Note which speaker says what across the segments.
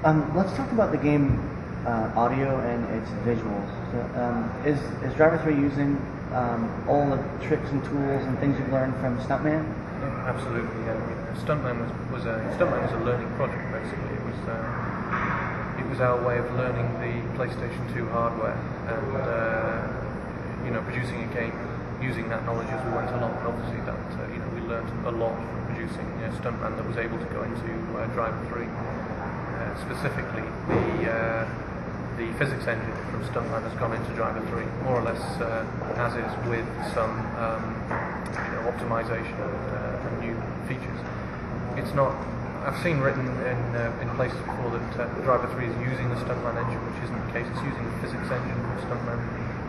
Speaker 1: Let's talk about the game audio and its visuals. So, is Driv3r using all the tricks and tools and things you've learned from Stuntman?
Speaker 2: Yeah, absolutely. Yeah. Stuntman was a learning project basically. It was our way of learning the PlayStation 2 hardware and producing a game using that knowledge as we went along. And obviously that we learned a lot from producing Stuntman that was able to go into Driv3r. Specifically, the physics engine from Stuntman has gone into Driv3r more or less as is, with some optimization and new features. It's not. I've seen written in places before that Driv3r is using the Stuntman engine, which isn't the case. It's using the physics engine from Stuntman,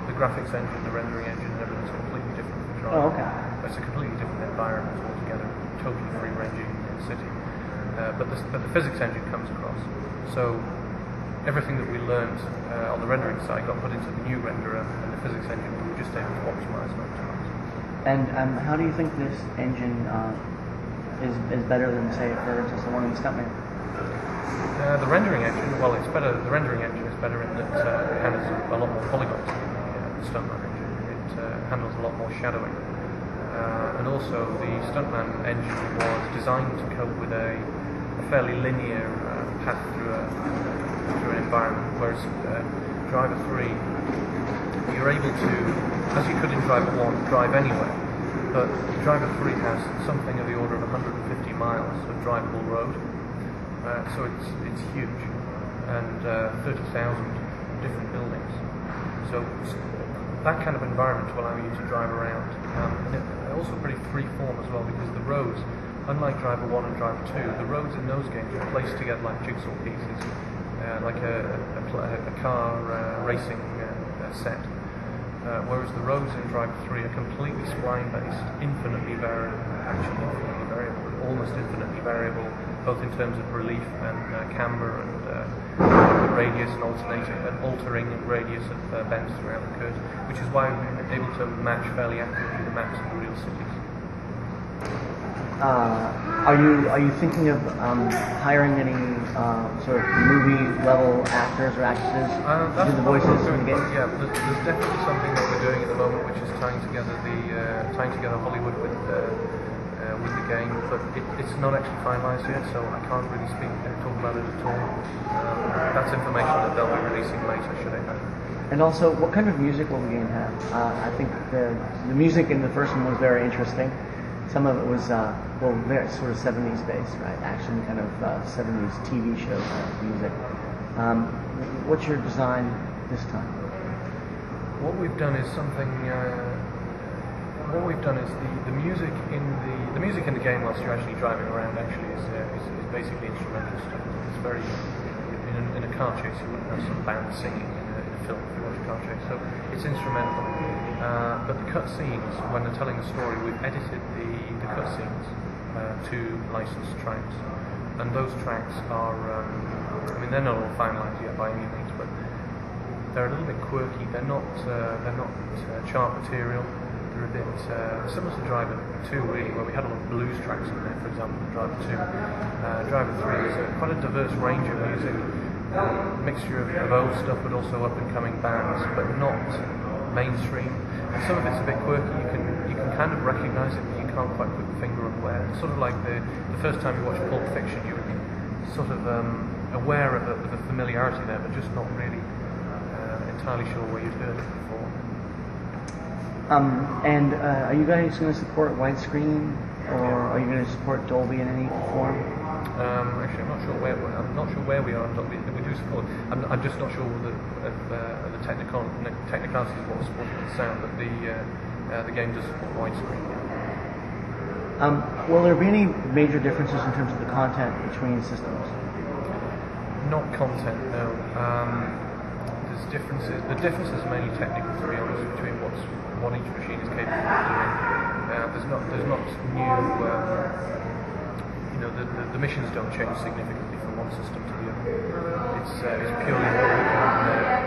Speaker 2: the graphics engine, the rendering engine, and everything's completely different from Driv3r.
Speaker 1: Oh, okay.
Speaker 2: It's a completely different environment altogether, totally free-ranging in the city. But the physics engine comes across. So everything that we learned on the rendering side got put into the new renderer, and the physics engine we were just able to optimize and optimize.
Speaker 1: And how do you think this engine is better than, say, for instance, the one in Stuntman?
Speaker 2: The rendering engine, well, it's better. The rendering engine is better in that it handles a lot more polygons than the Stuntman engine. It handles a lot more shadowing. And also the Stuntman engine was designed to cope with a fairly linear path through an environment, whereas Driv3r, you're able to, as you could in Driv1, drive anywhere, but Driv3r has something of the order of 150 miles of drivable road, so it's huge, and 30,000 different buildings. So that kind of environment to allow you to drive around, and also pretty free form as well, because the roads, unlike Driv1 and Driv2, the roads in those games are placed together like jigsaw pieces, like a car racing set. Whereas the roads in Driv3r are completely spline-based, infinitely variable, almost infinitely variable, both in terms of relief and camber and radius and altering radius of bends throughout the curves, which is why we've been able to match fairly accurately the maps of the real cities.
Speaker 1: Are you thinking of hiring any sort of movie level actors or actresses to do the voices in the game?
Speaker 2: Yeah, there's definitely something that we're doing at the moment, which is tying together Hollywood with the game, but it's not actually finalised yet, so I can't really talk about it at all. That's information that they'll be releasing later, should I know.
Speaker 1: And also, what kind of music will the game have? I think the music in the first one was very interesting. Some of it was, very sort of 70s based, right? Action kind of 70s TV show music. What's your design this time?
Speaker 2: What we've done is something. What we've done is the music in the game whilst you're actually driving around actually is basically instrumental stuff. It's very in a car chase you wouldn't have some band singing in a film if you watch a car chase. So it's instrumental. But the cutscenes, when they're telling the story, we've edited the cutscenes to licensed tracks, and those tracks are, they're not all finalised yet by any means, but they're a little bit quirky. They're not chart material. They're a bit similar to Driv2 really, where we had a lot of blues tracks in there, for example, in Driv2. Driv3r is quite a diverse range of music, mixture of old stuff, but also up and coming bands, but not mainstream. And some of it's a bit quirky. You can kind of recognise it, but you can't quite put your finger on where. It's sort of like the first time you watch Pulp Fiction, you would be sort of aware of the familiarity there, but just not really entirely sure where you'd heard it before.
Speaker 1: Are you guys going to support widescreen, or are you going to support Dolby in any form?
Speaker 2: Actually, I'm not sure where we are. We do support. I'm just not sure of the technicalities of what's supported with sound, but the game does support widescreen.
Speaker 1: Will there be any major differences in terms of the content between systems?
Speaker 2: Not content, no. There's differences. The differences are mainly technical, to be honest, between what each machine is capable of doing. There's not new. The missions don't change significantly from one system to the other. It's purely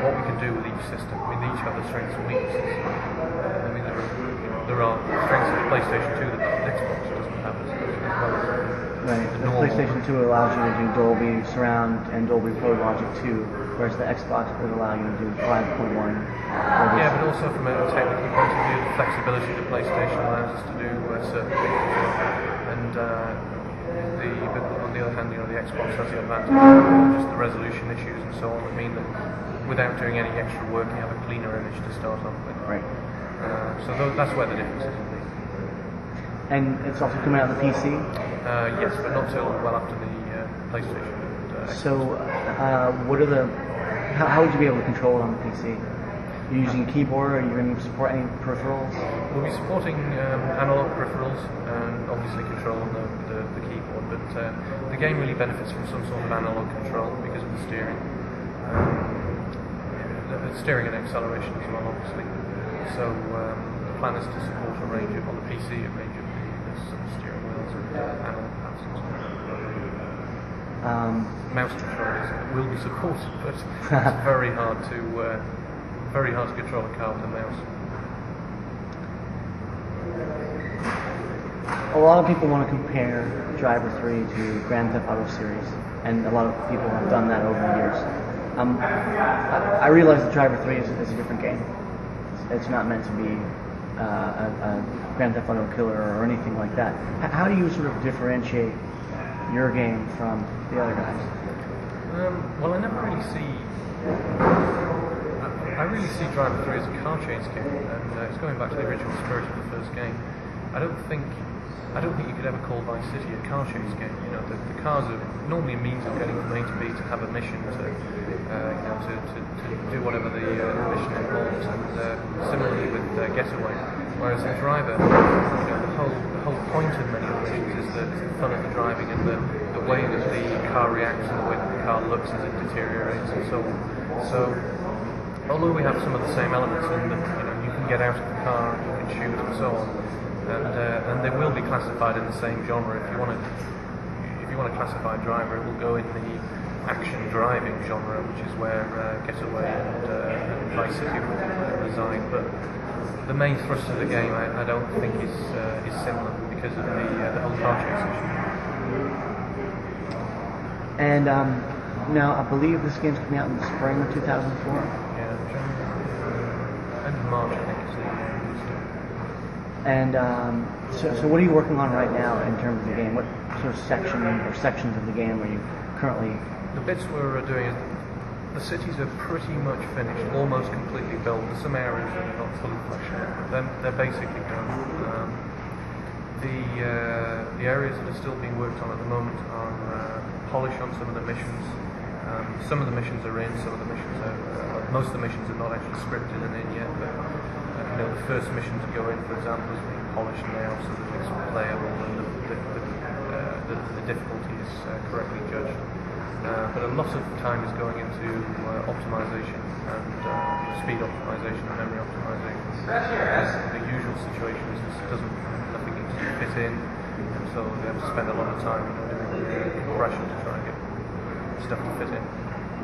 Speaker 2: what we can do with each system. Each have their strengths and weaknesses. There are strengths of the PlayStation 2 that the Xbox doesn't have as well as
Speaker 1: Right. The PlayStation 2 allows you to do Dolby Surround and Dolby Pro Logic 2, whereas the Xbox would allow you to do 5.1.
Speaker 2: Yeah, but also from a technical point of view, the flexibility the PlayStation allows us to do certain things as well. And but on the other hand, the Xbox has the advantage of just the resolution issues and so on that mean that without doing any extra work, you have a cleaner image to start off with.
Speaker 1: Right.
Speaker 2: So that's where the difference is.
Speaker 1: And it's also coming out on the PC?
Speaker 2: Yes, but not till well after the PlayStation.
Speaker 1: So, how would you be able to control it on the PC? Are you using a keyboard, or are you going to support any peripherals?
Speaker 2: We'll be supporting analog peripherals and obviously control on the keyboard, but the game really benefits from some sort of analog control because of the steering. Steering and acceleration as well, obviously. So the plan is to support a range of, on the PC, a range of the steering wheels and analog pads and so on. Mouse controllers will be supported, but it's very hard to control a car with a mouse.
Speaker 1: A lot of people want to compare Driv3r to Grand Theft Auto series, and a lot of people have done that over the years. I realize that Driv3r is a different game. It's not meant to be a Grand Theft Auto killer or anything like that. How do you sort of differentiate your game from the other guys?
Speaker 2: Well, I never really see. I really see Driv3r as a car chase game, and it's going back to the original spirit of the first game. I don't think you could ever call Vice City a car chase game. You know, the cars are normally a means of getting from A to B to have a mission to do whatever the mission involves. And similarly with Getaway, whereas in Driver, the whole point of many of the missions is the fun of the driving and the way that the car reacts and the way that the car looks as it deteriorates and so on. So, although we have some of the same elements in that you can get out of the car and you can shoot and so on, and they will be classified in the same genre. If you want to classify Driver, it will go in the action driving genre, which is where Getaway and Vice City reside. But the main thrust of the game, I don't think is similar because of the whole car chase issue.
Speaker 1: And now I believe this game's coming out in the spring of 2004.
Speaker 2: Yeah, end of March, I think.
Speaker 1: And so what are you working on right now in terms of the game? What sort of section or sections of the game are you currently?
Speaker 2: The bits we're doing is the cities are pretty much finished, almost completely built. There's some areas that are not fully fleshed out, but they're basically done. The areas that are still being worked on at the moment are polish on some of the missions. Some of the missions are in, some of the missions are. Most of the missions are not actually scripted and in yet, but the first mission to go in, for example, is being polished now so that it's playable and the difficulty is correctly judged. But a lot of time is going into optimization and speed optimization and memory optimization. The usual situation is nothing needs to fit in, and so they have to spend a lot of time doing compression to try and get stuff to fit in.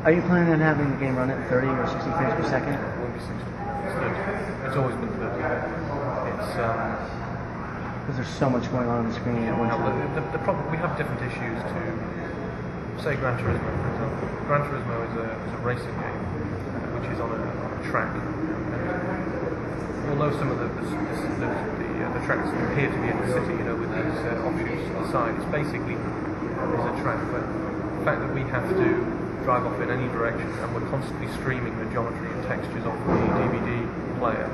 Speaker 1: Are you planning on having the game run at 30 or 60 frames per second?
Speaker 2: It won't be 60. It's 30. It's always been 30. It's
Speaker 1: because there's so much going on the screen at one time.
Speaker 2: The problem, we have different issues to, say, Gran Turismo, for example. Gran Turismo is a racing game which is on a track. And although some of the tracks appear to be in the city, with these offshoots to the side, it's basically is a track. But the fact that we have to drive off in any direction and we're constantly streaming the geometry and textures off the DVD player,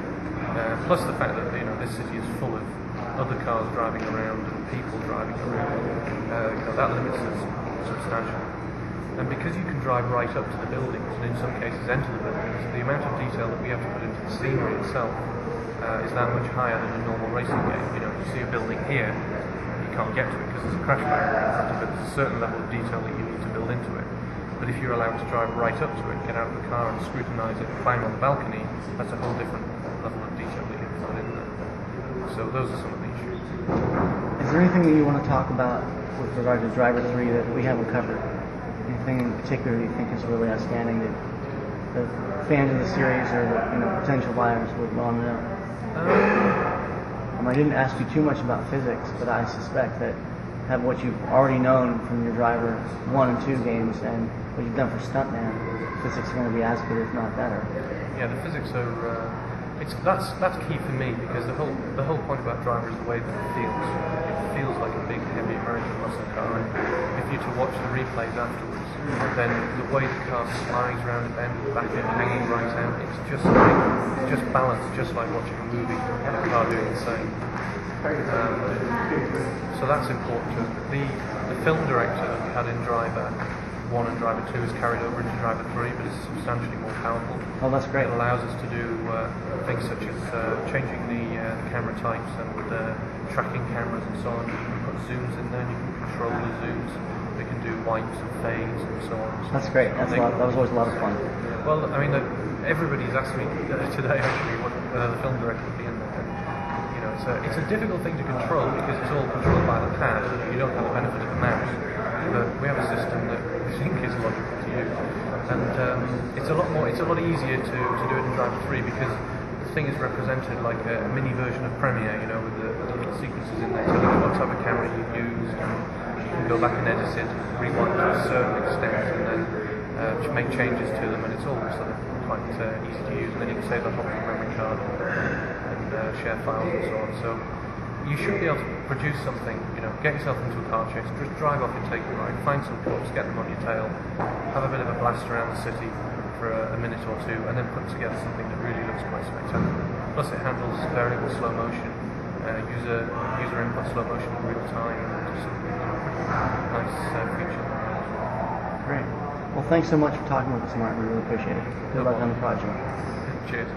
Speaker 2: plus the fact that this city is full of other cars driving around and people driving around, that limits us substantially. And because you can drive right up to the buildings and in some cases enter the buildings, the amount of detail that we have to put into the scenery itself is that much higher than a normal racing game. You see a building here, you can't get to it because there's a crash barrier in front of it. There's a certain level of detail that you need to build into it. But if you're allowed to drive right up to it, get out of the car and scrutinise it, climb on the balcony, that's a whole different level of detail that you can put in there. So those are some of the issues.
Speaker 1: Is there anything that you want to talk about with regard to Driv3r that we haven't covered? Anything in particular you think is really outstanding that the fans of the series or potential buyers would want to know? I didn't ask you too much about physics, but I suspect that have what you've already known from your Driver 1 and 2 games and what you've done for Stuntman, physics are going to be as good, if not better.
Speaker 2: Yeah, the physics are. That's key for me, because the whole point about Driver is the way that it feels. It feels like a big, heavy American muscle car. And if you to watch the replays afterwards, then the way the car slides around a bend, the back end hanging right out, it's just balanced, just like watching a movie and a car doing the same. So that's important. The film director that we had in Driver 1 and Driver 2 is carried over into Driver 3, but it's substantially more powerful.
Speaker 1: Oh, that's great.
Speaker 2: It allows us to do things such as changing the camera types and tracking cameras and so on. You can put zooms in there, you can control the zooms. They can do wipes and fades and so on.
Speaker 1: That's great. That was always a lot of fun.
Speaker 2: Well, I mean, everybody's asked me today actually whether the film director would be in there. You know, it's a difficult thing to control because it's all controlled by the pad. You don't have the benefit of the mouse. But we have a system that we think is logical to use, and it's a lot easier to do it in Driver 3 because the thing is represented like a mini version of Premiere, you know, with the little sequences in there telling you what type of camera you've used, and you can go back and edit it, rewind to a certain extent, and then make changes to them, and it's all sort of quite easy to use, and then you can save that off the memory card and share files and so on. So you should be able to produce something, you know, get yourself into a car chase, just drive off and take a ride, find some cops, get them on your tail, have a bit of a blast around the city for a minute or two, and then put together something that really looks quite spectacular. Plus it handles variable slow motion, user input slow motion in real time, and just some pretty nice features.
Speaker 1: Great. Well, thanks so much for talking with us, Martin. We really appreciate it. Good luck on the project.
Speaker 2: Cheers.